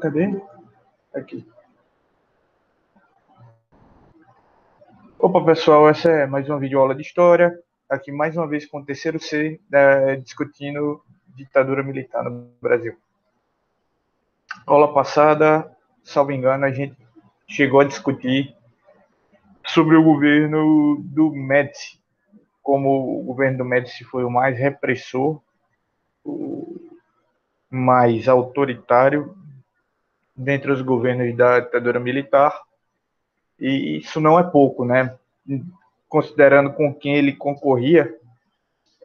Cadê? Aqui. Opa, pessoal, essa é mais uma videoaula de história. Aqui mais uma vez com o terceiro C, discutindo ditadura militar no Brasil. Aula passada, salvo engano, a gente chegou a discutir sobre o governo do Médici, como o governo do Médici foi o mais repressor, o mais autoritário dentre os governos da ditadura militar. E isso não é pouco, né? Considerando com quem ele concorria,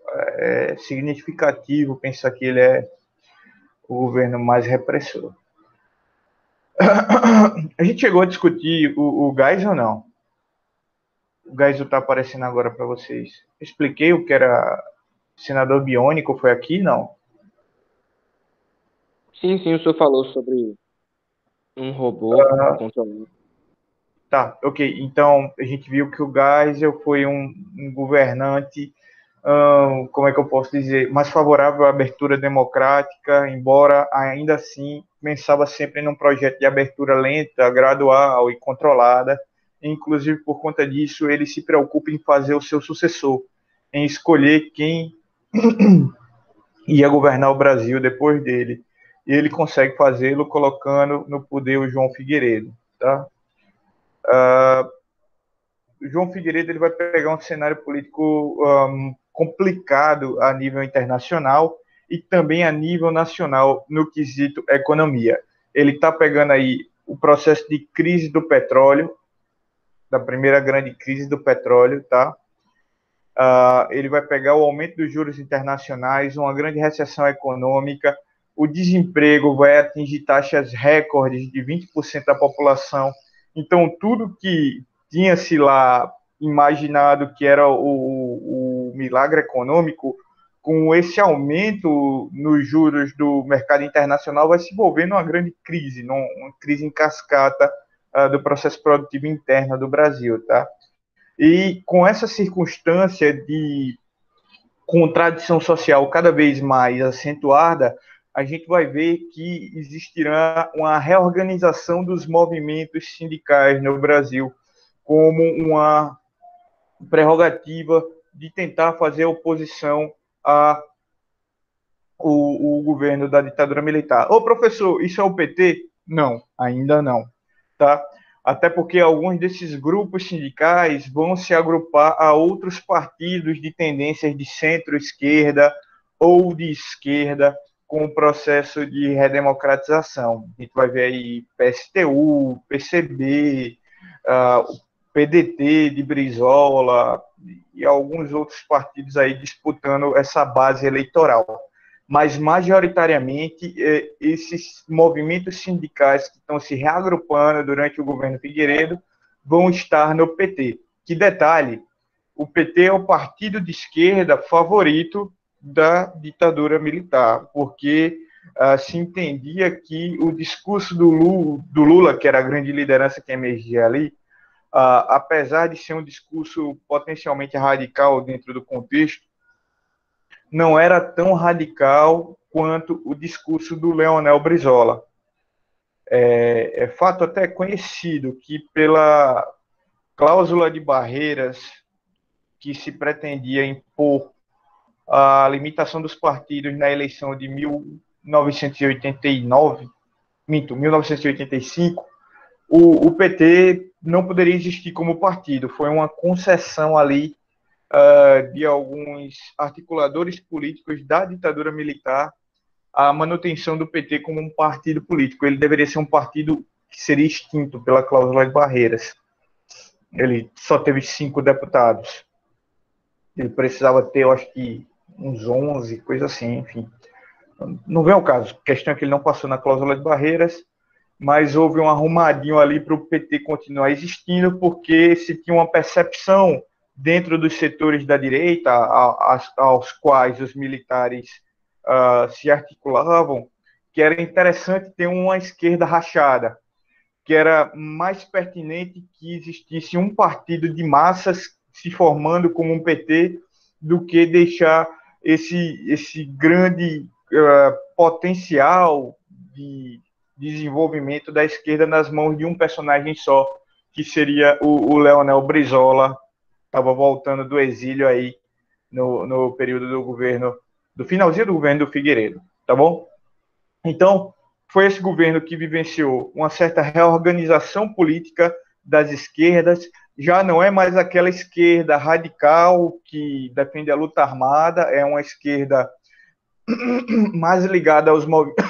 é significativo pensar que ele é o governo mais repressor. A gente chegou a discutir o Geisel ou não? O Geisel está aparecendo agora para vocês. Expliquei o que era senador biônico, foi aqui? Não? Sim, o senhor falou sobre um robô controlando. Tá, ok. Então, a gente viu que o Geisel foi um governante, como é que eu posso dizer, mais favorável à abertura democrática, embora ainda assim pensava sempre num projeto de abertura lenta, gradual e controlada. Inclusive, por conta disso, ele se preocupa em fazer o seu sucessor, em escolher quem ia governar o Brasil depois dele. E ele consegue fazê-lo colocando no poder o João Figueiredo, tá? João Figueiredo ele vai pegar um cenário político complicado a nível internacional e também a nível nacional no quesito economia. Ele está pegando aí o processo de crise do petróleo, da primeira grande crise do petróleo, tá? Ele vai pegar o aumento dos juros internacionais, uma grande recessão econômica, o desemprego vai atingir taxas recordes de 20% da população. Então, tudo que tinha-se lá imaginado que era o milagre econômico, com esse aumento nos juros do mercado internacional, vai se envolver numa grande crise, numa crise em cascata do processo produtivo interno do Brasil, tá? E com essa circunstância de contradição social cada vez mais acentuada, a gente vai ver que existirá uma reorganização dos movimentos sindicais no Brasil como uma prerrogativa de tentar fazer oposição a o governo da ditadura militar. Ô, professor, isso é o PT? Não, ainda não, tá? Até porque alguns desses grupos sindicais vão se agrupar a outros partidos de tendências de centro-esquerda ou de esquerda com o processo de redemocratização. A gente vai ver aí PSTU, PCB, o PDT de Brizola e alguns outros partidos aí disputando essa base eleitoral, mas majoritariamente esses movimentos sindicais que estão se reagrupando durante o governo Figueiredo vão estar no PT. Que detalhe, o PT é o partido de esquerda favorito da ditadura militar, porque se entendia que o discurso do Lula, que era a grande liderança que emergia ali, apesar de ser um discurso potencialmente radical dentro do contexto, não era tão radical quanto o discurso do Leonel Brizola. É fato até conhecido que pela cláusula de barreiras que se pretendia impor a limitação dos partidos na eleição de 1989, 1985, o PT não poderia existir como partido. Foi uma concessão ali de alguns articuladores políticos da ditadura militar a manutenção do PT como um partido político. Ele deveria ser um partido que seria extinto pela cláusula de barreiras. Ele só teve 5 deputados. Ele precisava ter, eu acho que, uns 11, coisa assim, enfim. Não vem ao caso. A questão é que ele não passou na cláusula de barreiras, mas houve um arrumadinho ali para o PT continuar existindo, porque se tinha uma percepção dentro dos setores da direita, aos quais os militares se articulavam, que era interessante ter uma esquerda rachada, que era mais pertinente que existisse um partido de massas se formando como um PT do que deixar esse grande potencial de desenvolvimento da esquerda nas mãos de um personagem só, que seria o Leonel Brizola, estava voltando do exílio aí no período do governo, do finalzinho do governo do Figueiredo, tá bom? Então, foi esse governo que vivenciou uma certa reorganização política das esquerdas, já não é mais aquela esquerda radical que defende a luta armada, é uma esquerda mais ligada aos movimentos.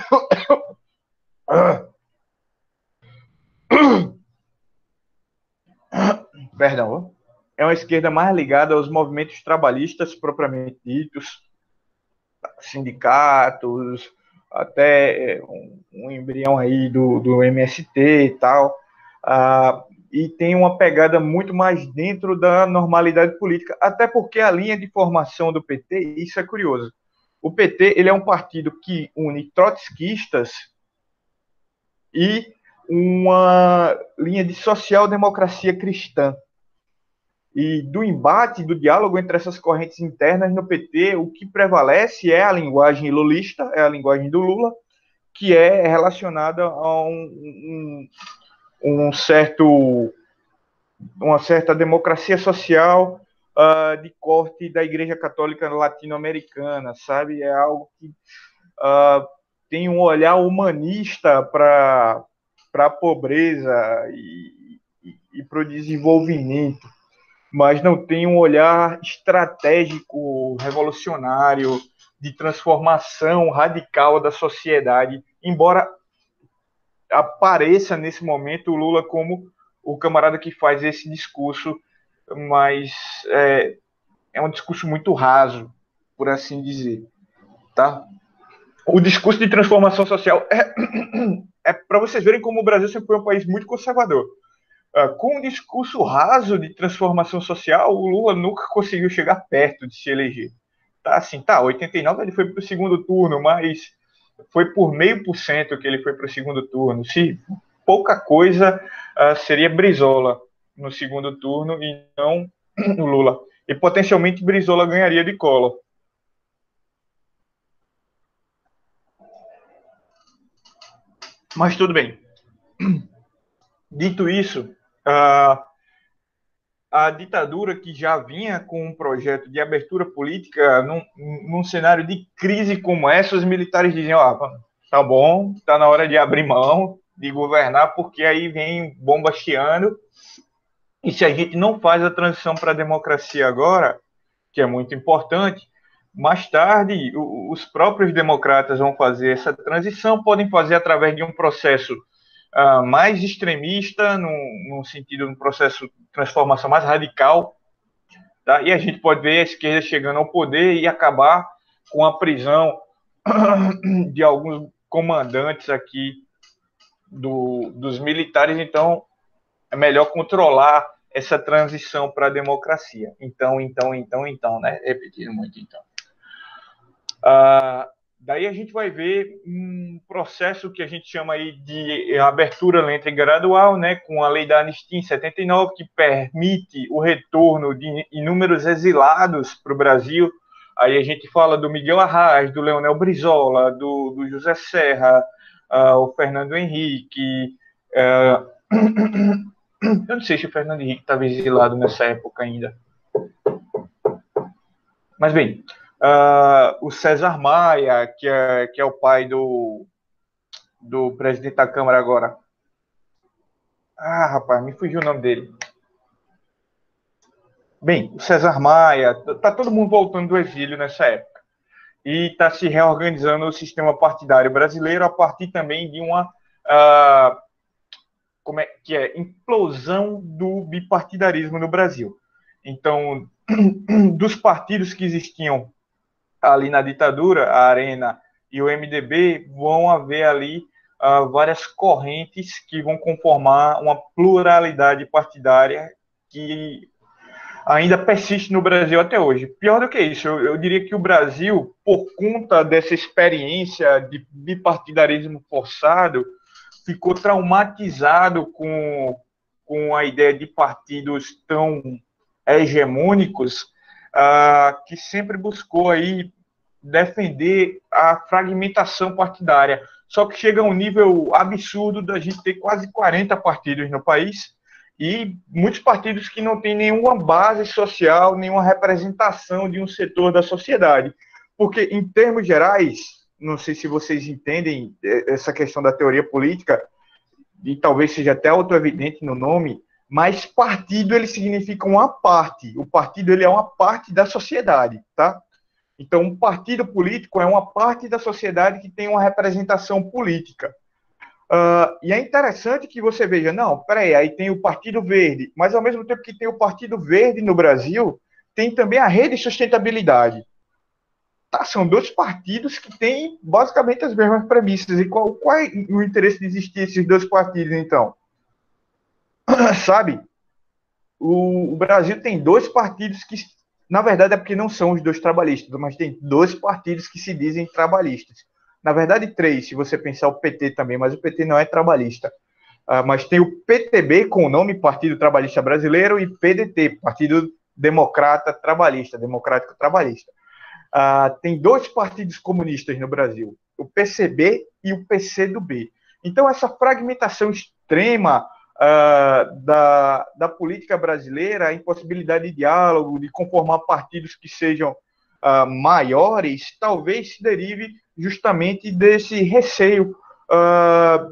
Perdão. É uma esquerda mais ligada aos movimentos trabalhistas propriamente ditos, sindicatos, até um embrião aí do MST e tal, e tem uma pegada muito mais dentro da normalidade política, até porque a linha de formação do PT, isso é curioso, o PT ele é um partido que une trotskistas e uma linha de social-democracia cristã. E do embate, do diálogo entre essas correntes internas no PT, o que prevalece é a linguagem lulista, é a linguagem do Lula, que é relacionada a uma certa democracia social de corte da Igreja Católica Latino-Americana, sabe? É algo que tem um olhar humanista para a pobreza e para o desenvolvimento, mas não tem um olhar estratégico, revolucionário, de transformação radical da sociedade, embora apareça nesse momento o Lula como o camarada que faz esse discurso, mas é um discurso muito raso, por assim dizer, tá? O discurso de transformação social é para vocês verem como o Brasil sempre foi um país muito conservador. Com um discurso raso de transformação social, o Lula nunca conseguiu chegar perto de se eleger. Tá, assim, 89 ele foi para o segundo turno, mas foi por 0,5% que ele foi para o segundo turno. Se pouca coisa, seria Brizola no segundo turno e não o Lula. E potencialmente Brizola ganharia de Collor. Mas tudo bem. Dito isso, a ditadura que já vinha com um projeto de abertura política, num cenário de crise como essa, os militares diziam, tá bom, tá na hora de abrir mão, de governar, porque aí vem bomba chiando, e se a gente não faz a transição para a democracia agora, que é muito importante, mais tarde os próprios democratas vão fazer essa transição, podem fazer através de um processo mais extremista, no sentido de um processo de transformação mais radical, tá? E a gente pode ver a esquerda chegando ao poder e acabar com a prisão de alguns comandantes aqui dos militares. Então, é melhor controlar essa transição para a democracia. Então, né? Repetindo muito, então. Daí a gente vai ver um processo que a gente chama aí de abertura lenta e gradual, né, com a lei da anistia em 79, que permite o retorno de inúmeros exilados para o Brasil. Aí a gente fala do Miguel Arraes, do Leonel Brizola, do José Serra, o Fernando Henrique. Eu não sei se o Fernando Henrique estava exilado nessa época ainda. Mas bem, o César Maia, que é o pai do presidente da Câmara agora. Rapaz, me fugiu o nome dele. Bem, o César Maia, tá todo mundo voltando do exílio nessa época. E está se reorganizando o sistema partidário brasileiro a partir também de uma implosão do bipartidarismo no Brasil. Então, dos partidos que existiam ali na ditadura, a Arena e o MDB, vão haver ali várias correntes que vão conformar uma pluralidade partidária que ainda persiste no Brasil até hoje. Pior do que isso, eu diria que o Brasil, por conta dessa experiência de bipartidarismo forçado, ficou traumatizado com a ideia de partidos tão hegemônicos, que sempre buscou aí defender a fragmentação partidária. Só que chega a um nível absurdo da gente ter quase 40 partidos no país e muitos partidos que não têm nenhuma base social, nenhuma representação de um setor da sociedade. Porque, em termos gerais, não sei se vocês entendem essa questão da teoria política, e talvez seja até autoevidente no nome, mas partido ele significa uma parte. O partido ele é uma parte da sociedade, tá? Então, um partido político é uma parte da sociedade que tem uma representação política. E é interessante que você veja, não, peraí, aí tem o Partido Verde, mas ao mesmo tempo que tem o Partido Verde no Brasil, tem também a Rede Sustentabilidade. Tá, são dois partidos que têm basicamente as mesmas premissas. E qual é o interesse de existir esses dois partidos, então? Sabe? O Brasil tem dois partidos que, na verdade, é porque não são os dois trabalhistas, mas tem dois partidos que se dizem trabalhistas. Na verdade, três, se você pensar o PT também, mas o PT não é trabalhista. Mas tem o PTB, com o nome Partido Trabalhista Brasileiro, e PDT, Partido Democrata Trabalhista, Democrático Trabalhista. Tem dois partidos comunistas no Brasil, o PCB e o PCdoB. Então, essa fragmentação extrema da política brasileira, a impossibilidade de diálogo, de conformar partidos que sejam maiores, talvez se derive justamente desse receio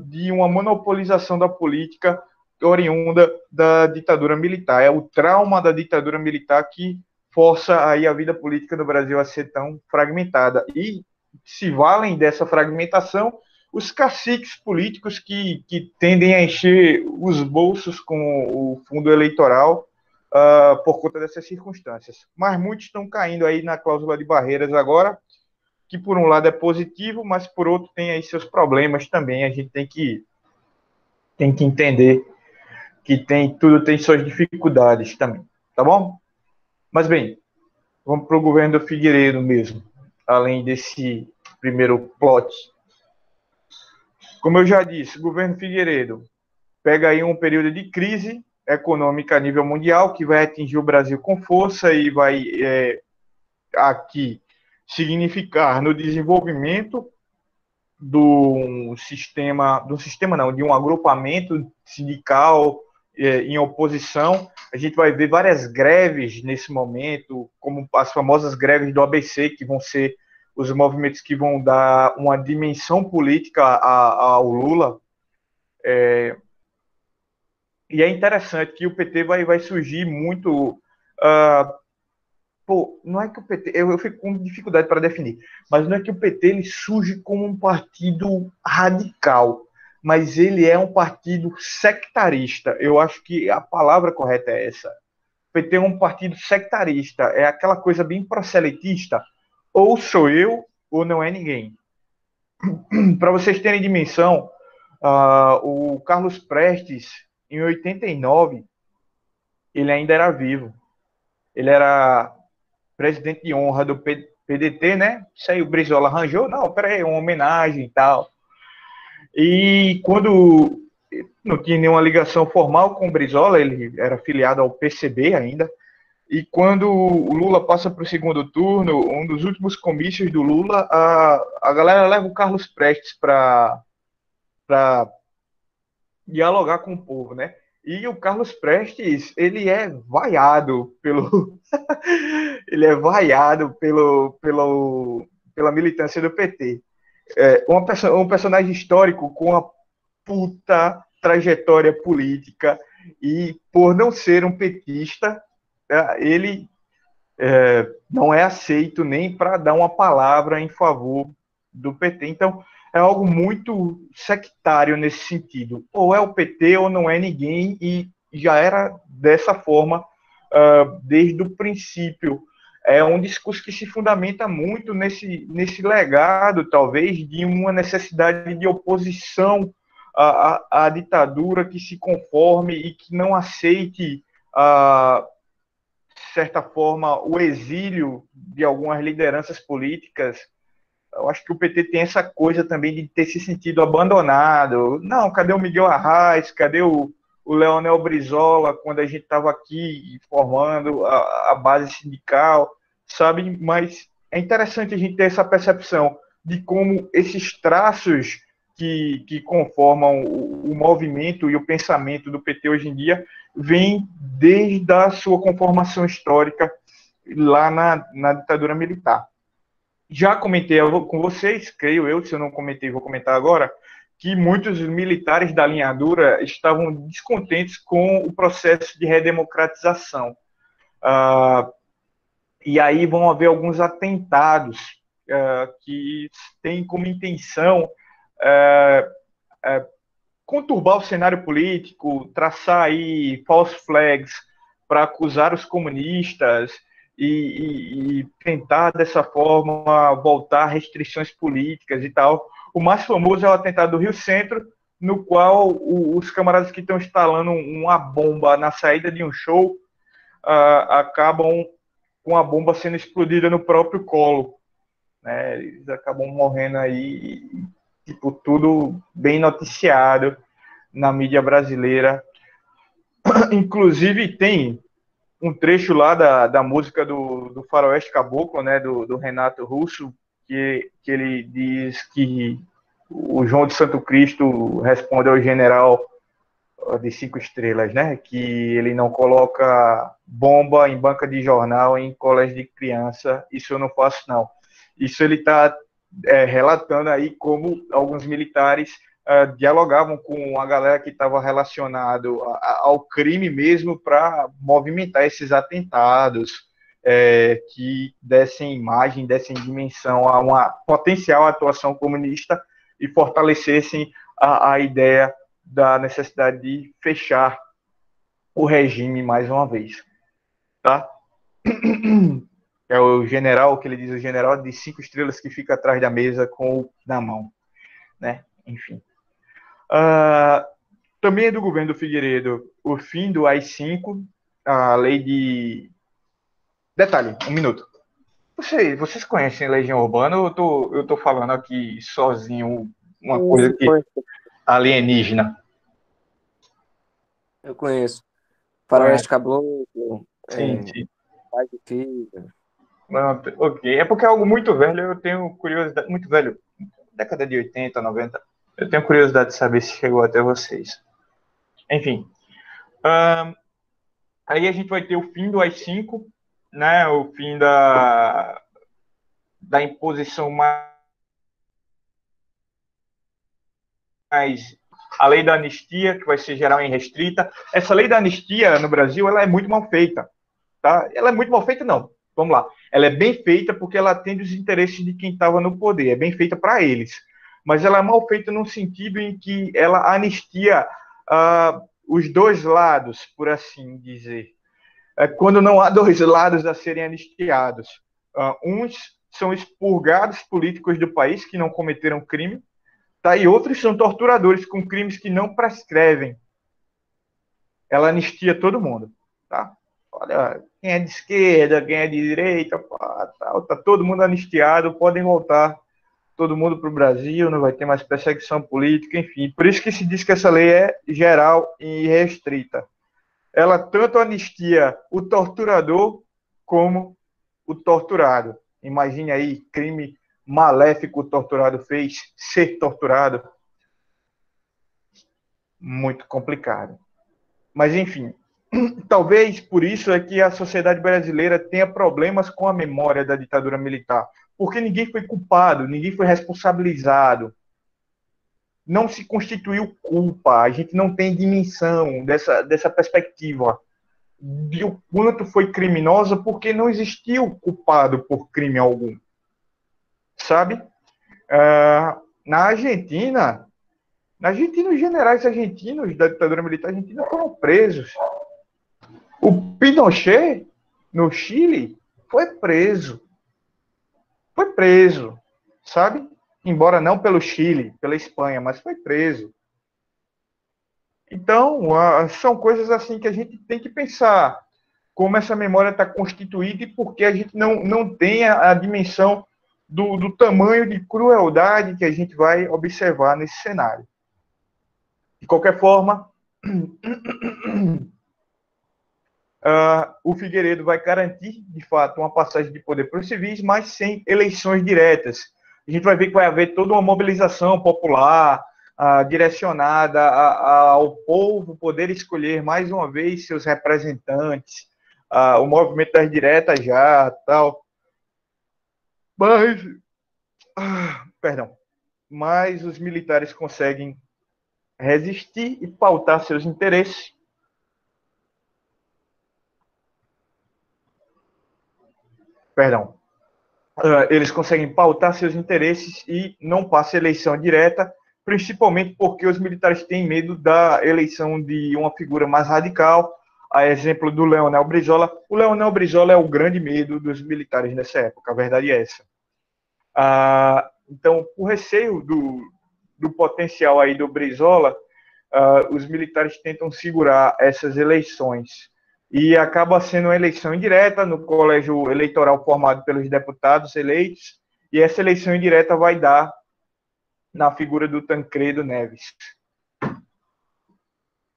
de uma monopolização da política oriunda da ditadura militar. É o trauma da ditadura militar que força aí a vida política do Brasil a ser tão fragmentada. E se valem dessa fragmentação os caciques políticos que tendem a encher os bolsos com o fundo eleitoral por conta dessas circunstâncias. Mas muitos estão caindo aí na cláusula de barreiras agora, que por um lado é positivo, mas por outro tem aí seus problemas também. A gente tem que entender que tudo tem suas dificuldades também, tá bom? Mas bem, vamos para o governo do Figueiredo mesmo, além desse primeiro plot. Como eu já disse, o governo Figueiredo pega aí um período de crise econômica a nível mundial, que vai atingir o Brasil com força e vai aqui significar no desenvolvimento de um agrupamento sindical em oposição. A gente vai ver várias greves nesse momento, como as famosas greves do ABC, que vão ser os movimentos que vão dar uma dimensão política ao Lula. E é interessante que o PT vai surgir muito... não é que o PT... Eu fico com dificuldade para definir, mas não é que o PT ele surge como um partido radical, mas ele é um partido sectarista. Eu acho que a palavra correta é essa. O PT é um partido sectarista, é aquela coisa bem proselitista, ou sou eu, ou não é ninguém. Para vocês terem dimensão, o Carlos Prestes, em 89, ele ainda era vivo. Ele era presidente de honra do PDT, né? Isso aí o Brizola arranjou. Não, peraí, uma homenagem e tal. E quando não tinha nenhuma ligação formal com o Brizola, ele era filiado ao PCB ainda. E quando o Lula passa para o segundo turno, um dos últimos comícios do Lula, a galera leva o Carlos Prestes para dialogar com o povo, né? E o Carlos Prestes, ele é vaiado pela militância do PT. Um personagem histórico com uma puta trajetória política, e por não ser um petista, ele não é aceito nem para dar uma palavra em favor do PT. Então, é algo muito sectário nesse sentido. Ou é o PT ou não é ninguém, e já era dessa forma desde o princípio. É um discurso que se fundamenta muito nesse legado, talvez, de uma necessidade de oposição à ditadura, que se conforme e que não aceite, de certa forma, o exílio de algumas lideranças políticas. Eu acho que o PT tem essa coisa também de ter se sentido abandonado. Não, cadê o Miguel Arraes? Cadê o Leonel Brizola, quando a gente estava aqui formando a base sindical, sabe? Mas é interessante a gente ter essa percepção de como esses traços que conformam o movimento e o pensamento do PT hoje em dia vêm desde a sua conformação histórica lá na ditadura militar. Já comentei com vocês, creio eu, se eu não comentei, vou comentar agora, que muitos militares da linha dura estavam descontentes com o processo de redemocratização. E aí vão haver alguns atentados que têm como intenção conturbar o cenário político, traçar aí false flags para acusar os comunistas e tentar, dessa forma, voltar restrições políticas e tal. O mais famoso é o atentado do Rio Centro, no qual os camaradas que estão instalando uma bomba na saída de um show acabam com a bomba sendo explodida no próprio colo. Né? Eles acabam morrendo aí, tipo, tudo bem noticiado na mídia brasileira. Inclusive, tem um trecho lá da música do Faroeste Caboclo, né, do Renato Russo, que ele diz que o João de Santo Cristo responde ao general de 5 estrelas, né, que ele não coloca bomba em banca de jornal em colégio de criança, isso eu não faço não. Isso ele está relatando aí como alguns militares dialogavam com a galera que estava relacionado ao crime mesmo para movimentar esses atentados que dessem imagem, dessem dimensão a uma potencial atuação comunista e fortalecessem a ideia da necessidade de fechar o regime mais uma vez. Tá? É o general, que ele diz, o general de 5 estrelas que fica atrás da mesa com o na mão. Né? Enfim. Também é do governo do Figueiredo o fim do AI-5, a lei de... Detalhe, um minuto. Vocês conhecem Legião Urbana ou eu tô falando aqui sozinho uma coisa que alienígena? Eu conheço. Faroeste Caboclo, Sim. Pai de Filho. Ok. É porque é algo muito velho, eu tenho curiosidade, muito velho, década de 80, 90, eu tenho curiosidade de saber se chegou até vocês. Enfim. Aí a gente vai ter o fim do AI-5, né, o fim da imposição mais... A lei da anistia, que vai ser geral e restrita. Essa lei da anistia no Brasil, ela é muito mal feita. Tá? Ela é muito mal feita, não. Vamos lá. Ela é bem feita porque ela atende os interesses de quem estava no poder. É bem feita para eles. Mas ela é mal feita no sentido em que ela anistia os dois lados, por assim dizer. Quando não há dois lados a serem anistiados. Uns são expurgados políticos do país que não cometeram crime, tá? E outros são torturadores com crimes que não prescrevem. Ela anistia todo mundo. Tá? Olha, quem é de esquerda, quem é de direita, tá todo mundo anistiado, podem voltar todo mundo para o Brasil, não vai ter mais perseguição política, enfim. Por isso que se diz que essa lei é geral e restrita. Ela tanto anistia o torturador como o torturado. Imagine aí, crime maléfico o torturado fez, ser torturado. Muito complicado. Mas, enfim, talvez por isso é que a sociedade brasileira tenha problemas com a memória da ditadura militar. Porque ninguém foi culpado, ninguém foi responsabilizado. Não se constituiu culpa, a gente não tem dimensão dessa perspectiva de o quanto foi criminosa, porque não existiu culpado por crime algum. Sabe? Na Argentina, os generais argentinos da ditadura militar argentina foram presos. O Pinochet, no Chile, foi preso. Sabe? Embora não pelo Chile, pela Espanha, mas foi preso. Então, são coisas assim que a gente tem que pensar como essa memória está constituída e por que a gente não tem a dimensão do tamanho de crueldade que a gente vai observar nesse cenário. De qualquer forma, o Figueiredo vai garantir, de fato, uma passagem de poder para os civis, mas sem eleições diretas. A gente vai ver que vai haver toda uma mobilização popular direcionada ao povo poder escolher mais uma vez seus representantes, o movimento das diretas já, tal. Mas, perdão, mas os militares conseguem resistir e pautar seus interesses. Perdão. Eles conseguem pautar seus interesses e não passa eleição direta, principalmente porque os militares têm medo da eleição de uma figura mais radical, a exemplo do Leonel Brizola. O Leonel Brizola é o grande medo dos militares nessa época, a verdade é essa. Então, por receio do potencial aí do Brizola, os militares tentam segurar essas eleições. E acaba sendo uma eleição indireta no colégio eleitoral formado pelos deputados eleitos, e essa eleição indireta vai dar na figura do Tancredo Neves.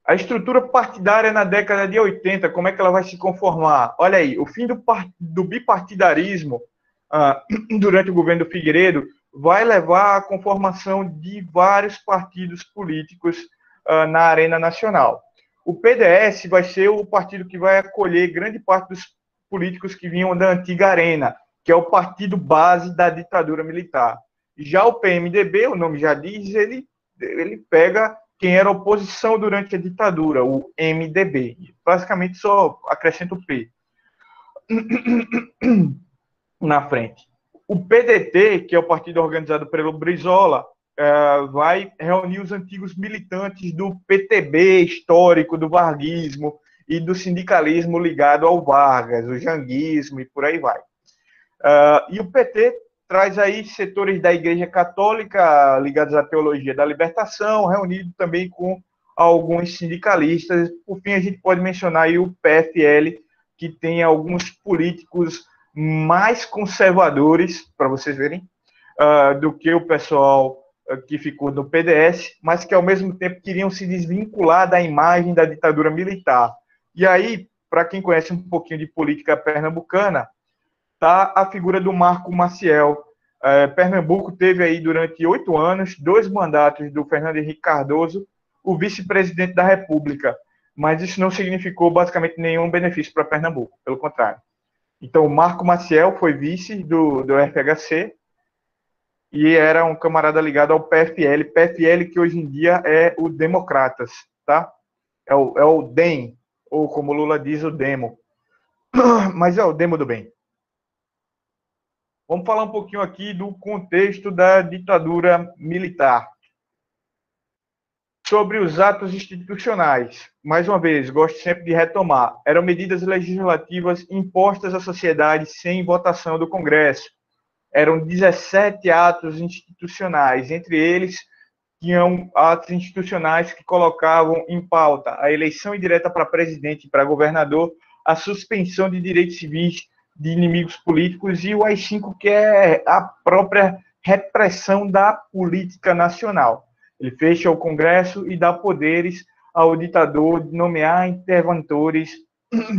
A estrutura partidária na década de 80, como é que ela vai se conformar? Olha aí, o fim do bipartidarismo durante o governo do Figueiredo vai levar à conformação de vários partidos políticos na arena nacional. O PDS vai ser o partido que vai acolher grande parte dos políticos que vinham da antiga arena, que é o partido base da ditadura militar. Já o PMDB, o nome já diz, ele pega quem era oposição durante a ditadura, o MDB. Basicamente só acrescenta o P na frente. O PDT, que é o partido organizado pelo Brizola, vai reunir os antigos militantes do PTB histórico, do varguismo e do sindicalismo ligado ao Vargas, o janguismo e por aí vai. E o PT traz aí setores da Igreja Católica ligados à teologia da libertação, reunido também com alguns sindicalistas. Por fim, a gente pode mencionar aí o PFL, que tem alguns políticos mais conservadores, para vocês verem, do que o pessoal que ficou no PDS, mas que ao mesmo tempo queriam se desvincular da imagem da ditadura militar. E aí, para quem conhece um pouquinho de política pernambucana, tá a figura do Marco Maciel. Pernambuco teve aí durante 8 anos 2 mandatos do Fernando Henrique Cardoso, o vice-presidente da República, mas isso não significou basicamente nenhum benefício para Pernambuco, pelo contrário. Então, o Marco Maciel foi vice do FHC e era um camarada ligado ao PFL que hoje em dia é o Democratas, tá? É o DEM, ou como Lula diz, o Demo. Mas é o Demo do bem. Vamos falar um pouquinho aqui do contexto da ditadura militar. Sobre os atos institucionais, mais uma vez, gosto sempre de retomar, eram medidas legislativas impostas à sociedade sem votação do Congresso. Eram 17 atos institucionais, entre eles tinham atos institucionais que colocavam em pauta a eleição indireta para presidente e para governador, a suspensão de direitos civis de inimigos políticos e o AI-5, que é a própria repressão da política nacional. Ele fecha o Congresso e dá poderes ao ditador de nomear interventores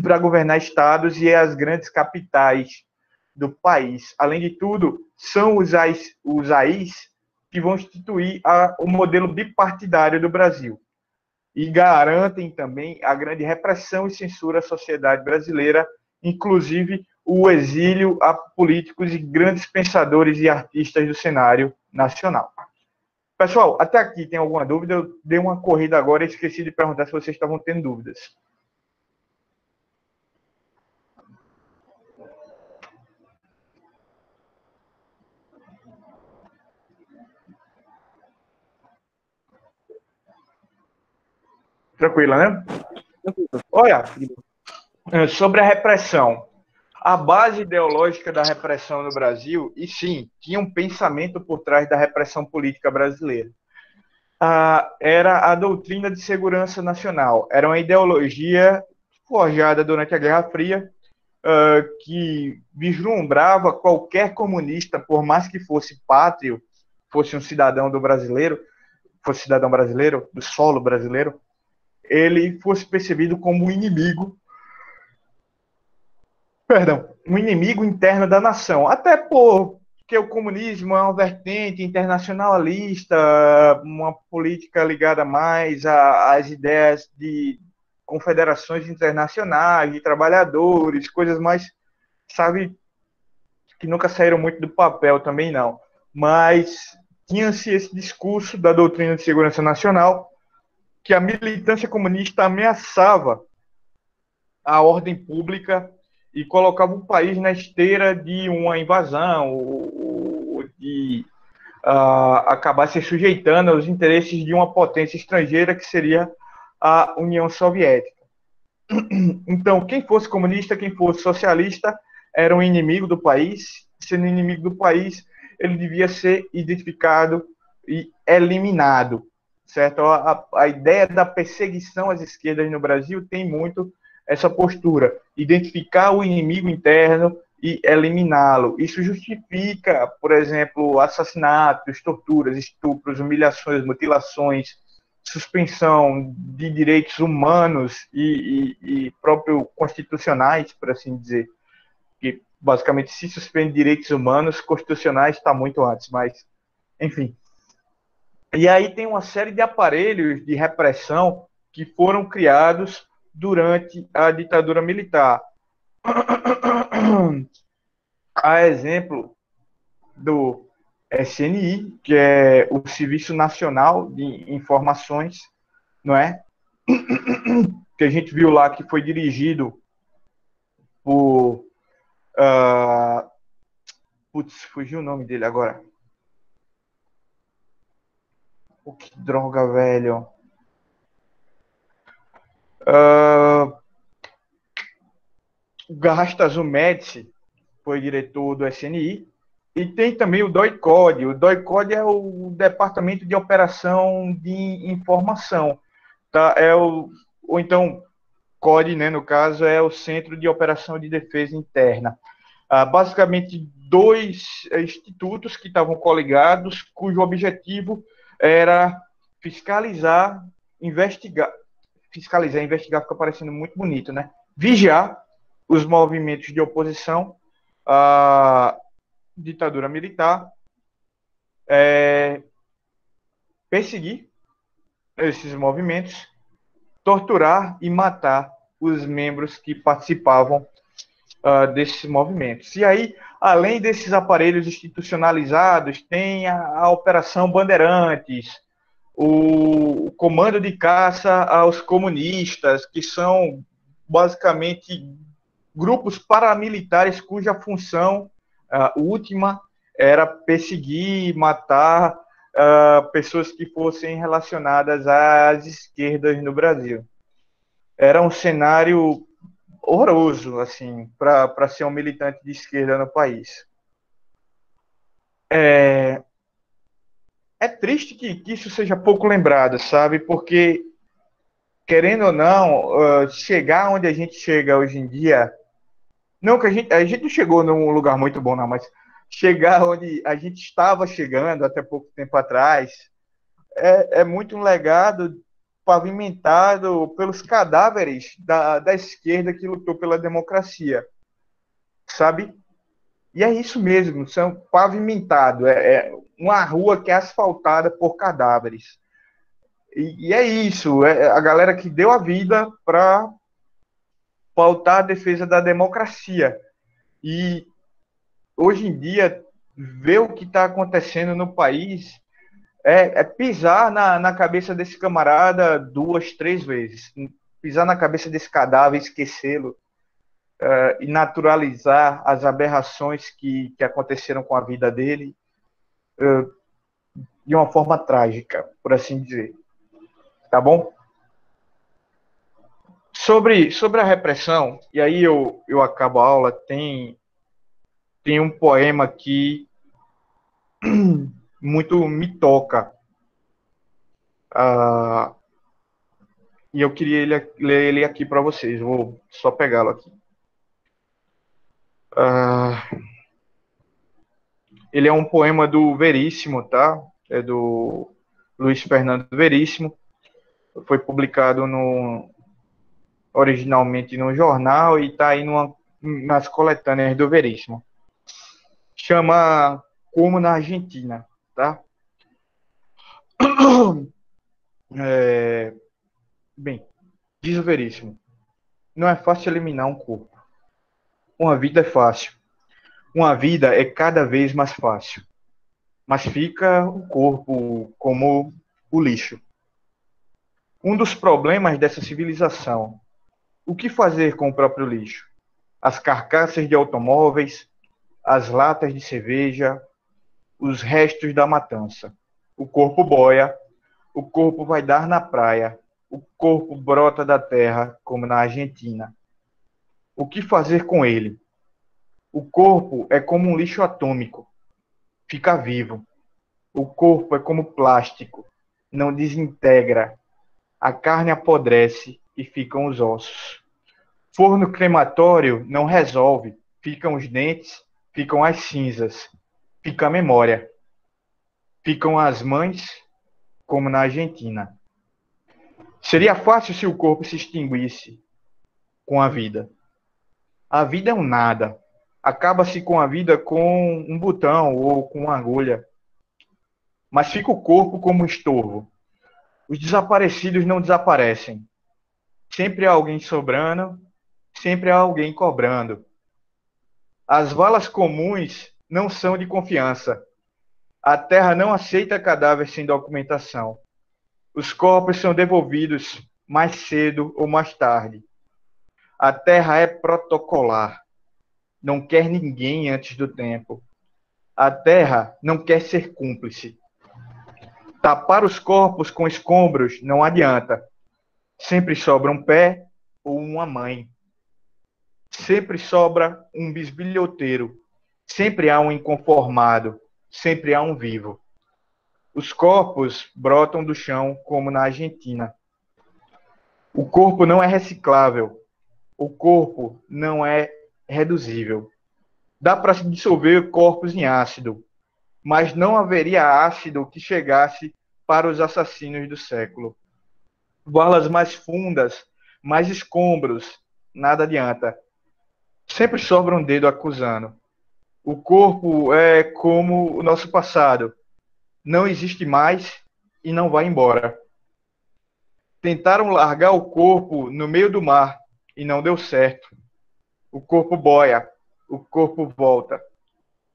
para governar estados e as grandes capitais do país. Além de tudo, são os AIs que vão instituir o modelo bipartidário do Brasil e garantem também a grande repressão e censura à sociedade brasileira, inclusive o exílio a políticos e grandes pensadores e artistas do cenário nacional. Pessoal, até aqui tem alguma dúvida? Eu dei uma corrida agora e esqueci de perguntar se vocês estavam tendo dúvidas. Tranquila, né? Olha, sobre a repressão. A base ideológica da repressão no Brasil, e sim, tinha um pensamento por trás da repressão política brasileira. Era a doutrina de segurança nacional. Era uma ideologia forjada durante a Guerra Fria, que vislumbrava qualquer comunista, por mais que fosse pátrio, fosse um cidadão brasileiro, do solo brasileiro, ele fosse percebido como um inimigo Perdão, um inimigo interno da nação. Até porque o comunismo é uma vertente internacionalista, uma política ligada mais às ideias de confederações internacionais, de trabalhadores, coisas mais, sabe, que nunca saíram muito do papel também não. Mas tinha-se esse discurso da doutrina de segurança nacional que a militância comunista ameaçava a ordem pública e colocava o país na esteira de uma invasão, ou de acabar se sujeitando aos interesses de uma potência estrangeira, que seria a União Soviética. Então, quem fosse comunista, quem fosse socialista, era um inimigo do país. Sendo inimigo do país, ele devia ser identificado e eliminado. Certo? A ideia da perseguição às esquerdas no Brasil tem muito essa postura, identificar o inimigo interno e eliminá-lo. Isso justifica, por exemplo, assassinatos, torturas, estupros, humilhações, mutilações, suspensão de direitos humanos e próprio constitucionais, por assim dizer, que basicamente se suspende direitos humanos, constitucionais está muito antes, mas enfim. E aí tem uma série de aparelhos de repressão que foram criados durante a ditadura militar. A exemplo do SNI, que é o Serviço Nacional de Informações, não é? Que a gente viu lá que foi dirigido por. Putz, fugiu o nome dele agora. Oh, que droga, velho. Garrastazu Médici foi diretor do SNI. E tem também o DOI-CODE. O DOI-CODE é o Departamento de Operação de Informação. Tá? Ou então, CODE, né, no caso, é o Centro de Operação de Defesa Interna. Basicamente, dois institutos que estavam coligados, cujo objetivo era fiscalizar, investigar fica parecendo muito bonito, né? Vigiar os movimentos de oposição à ditadura militar, perseguir esses movimentos, torturar e matar os membros que participavam desses movimentos. E aí, além desses aparelhos institucionalizados, tem a Operação Bandeirantes, o Comando de Caça aos Comunistas, que são basicamente grupos paramilitares cuja função última era perseguir, matar pessoas que fossem relacionadas às esquerdas no Brasil. Era um cenário horroroso, assim, para ser um militante de esquerda no país. É triste que isso seja pouco lembrado, sabe? Porque, querendo ou não, chegar onde a gente chega hoje em dia, não que a gente não chegou num lugar muito bom, não, mas chegar onde a gente estava chegando até pouco tempo atrás, é muito um legado pavimentado pelos cadáveres da esquerda que lutou pela democracia, sabe? E é isso mesmo, são pavimentado, é uma rua que é asfaltada por cadáveres. E é isso, é a galera que deu a vida para pautar a defesa da democracia. E hoje em dia, ver o que está acontecendo no país é pisar na cabeça desse camarada 2, 3 vezes. Pisar na cabeça desse cadáver, esquecê-lo, e naturalizar as aberrações que aconteceram com a vida dele de uma forma trágica, por assim dizer. Tá bom? Sobre a repressão, e aí eu acabo a aula, tem um poema que muito me toca. E eu queria ler ele aqui para vocês. Vou só pegá-lo aqui. Ele é um poema do Veríssimo, tá? É do Luiz Fernando Veríssimo. Foi publicado originalmente no jornal e está aí nas coletâneas do Veríssimo. Chama Como na Argentina, tá? Bem, diz o Veríssimo, não é fácil eliminar um corpo. Uma vida é fácil. Uma vida é cada vez mais fácil. Mas fica o corpo como o lixo. Um dos problemas dessa civilização. O que fazer com o próprio lixo? As carcaças de automóveis, as latas de cerveja, os restos da matança. O corpo boia, o corpo vai dar na praia, o corpo brota da terra, como na Argentina. O que fazer com ele? O corpo é como um lixo atômico, fica vivo. O corpo é como plástico, não desintegra. A carne apodrece e ficam os ossos. Forno crematório não resolve, ficam os dentes, ficam as cinzas, fica a memória. Ficam as mães, como na Argentina. Seria fácil se o corpo se extinguisse com a vida. A vida é um nada. Acaba-se com a vida com um botão ou com uma agulha. Mas fica o corpo como um estorvo. Os desaparecidos não desaparecem. Sempre há alguém sobrando, sempre há alguém cobrando. As valas comuns não são de confiança. A terra não aceita cadáver sem documentação. Os corpos são devolvidos mais cedo ou mais tarde. A terra é protocolar. Não quer ninguém antes do tempo. A terra não quer ser cúmplice. Tapar os corpos com escombros não adianta. Sempre sobra um pé ou uma mãe. Sempre sobra um bisbilhoteiro. Sempre há um inconformado. Sempre há um vivo. Os corpos brotam do chão como na Argentina. O corpo não é reciclável. O corpo não é reduzível. Dá para se dissolver corpos em ácido, mas não haveria ácido que chegasse para os assassinos do século. Valas mais fundas, mais escombros, nada adianta. Sempre sobra um dedo acusando. O corpo é como o nosso passado. Não existe mais e não vai embora. Tentaram largar o corpo no meio do mar e não deu certo. O corpo boia, o corpo volta.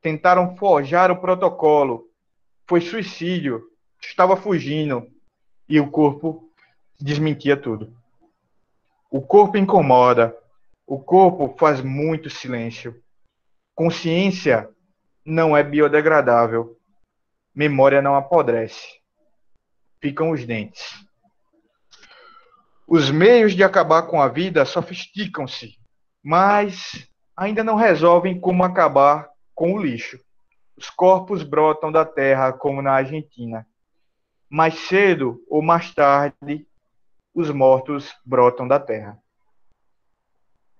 Tentaram forjar o protocolo. Foi suicídio. Estava fugindo. E o corpo desmentia tudo. O corpo incomoda. O corpo faz muito silêncio. Consciência não é biodegradável. Memória não apodrece. Ficam os dentes. Os meios de acabar com a vida sofisticam-se, mas ainda não resolvem como acabar com o lixo. Os corpos brotam da terra, como na Argentina. Mais cedo ou mais tarde, os mortos brotam da terra.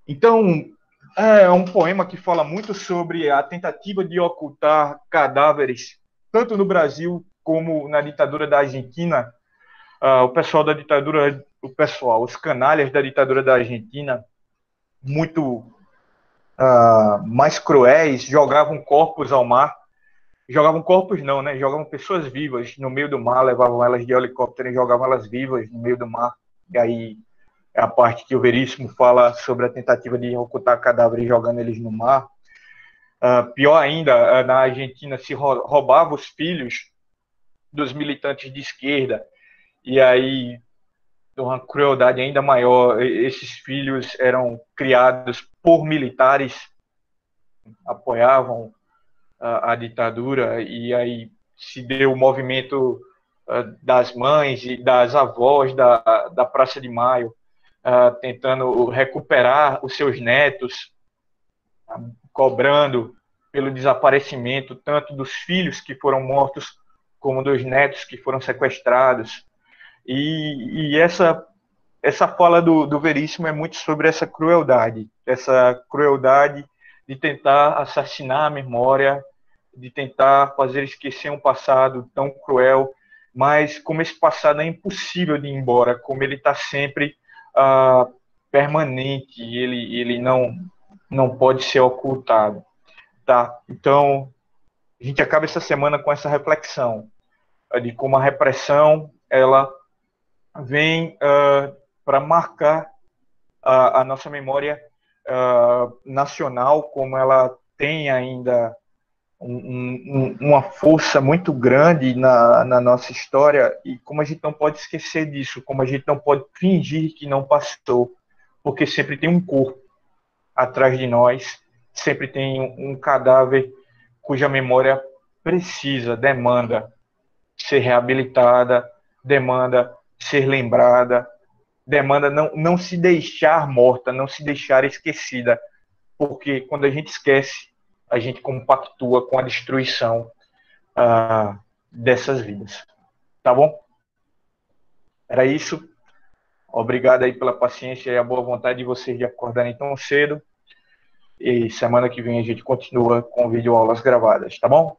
Então, é um poema que fala muito sobre a tentativa de ocultar cadáveres, tanto no Brasil como na ditadura da Argentina. O pessoal da ditadura, os canalhas da ditadura da Argentina, muito mais cruéis, jogavam corpos ao mar. Jogavam corpos não, né? Jogavam pessoas vivas no meio do mar, levavam elas de helicóptero e jogavam elas vivas no meio do mar. E aí é a parte que o Veríssimo fala sobre a tentativa de ocultar cadáveres jogando eles no mar. Pior ainda, na Argentina se roubava os filhos dos militantes de esquerda. E aí, uma crueldade ainda maior, esses filhos eram criados por militares, apoiavam a ditadura, e aí se deu o movimento das mães e das avós da Praça de Maio, tentando recuperar os seus netos, cobrando pelo desaparecimento tanto dos filhos que foram mortos como dos netos que foram sequestrados. E essa fala do Veríssimo é muito sobre essa crueldade de tentar assassinar a memória, de tentar fazer esquecer um passado tão cruel, mas como esse passado é impossível de ir embora, como ele está sempre permanente, ele não não pode ser ocultado, tá? Então, a gente acaba essa semana com essa reflexão de como a repressão ela vem para marcar a nossa memória nacional, como ela tem ainda uma força muito grande na nossa história, e como a gente não pode esquecer disso, como a gente não pode fingir que não passou, porque sempre tem um corpo atrás de nós, sempre tem um cadáver cuja memória precisa, demanda ser reabilitada, demanda ser lembrada, demanda não se deixar morta, não se deixar esquecida, porque quando a gente esquece, a gente compactua com a destruição dessas vidas. Tá bom? Era isso. Obrigado aí pela paciência e a boa vontade de vocês de acordarem tão cedo. E semana que vem a gente continua com videoaulas gravadas, tá bom?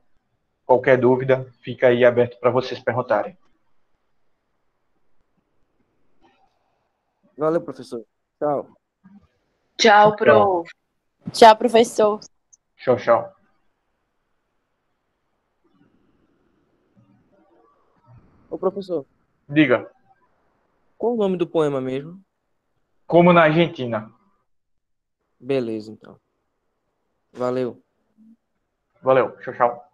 Qualquer dúvida, fica aí aberto para vocês perguntarem. Valeu, professor. Tchau. Tchau, Tchau. Pro. Tchau, professor. Tchau, tchau. Ô, professor, Diga, qual o nome do poema mesmo? como na Argentina? Beleza, então. Valeu. Valeu, tchau, tchau.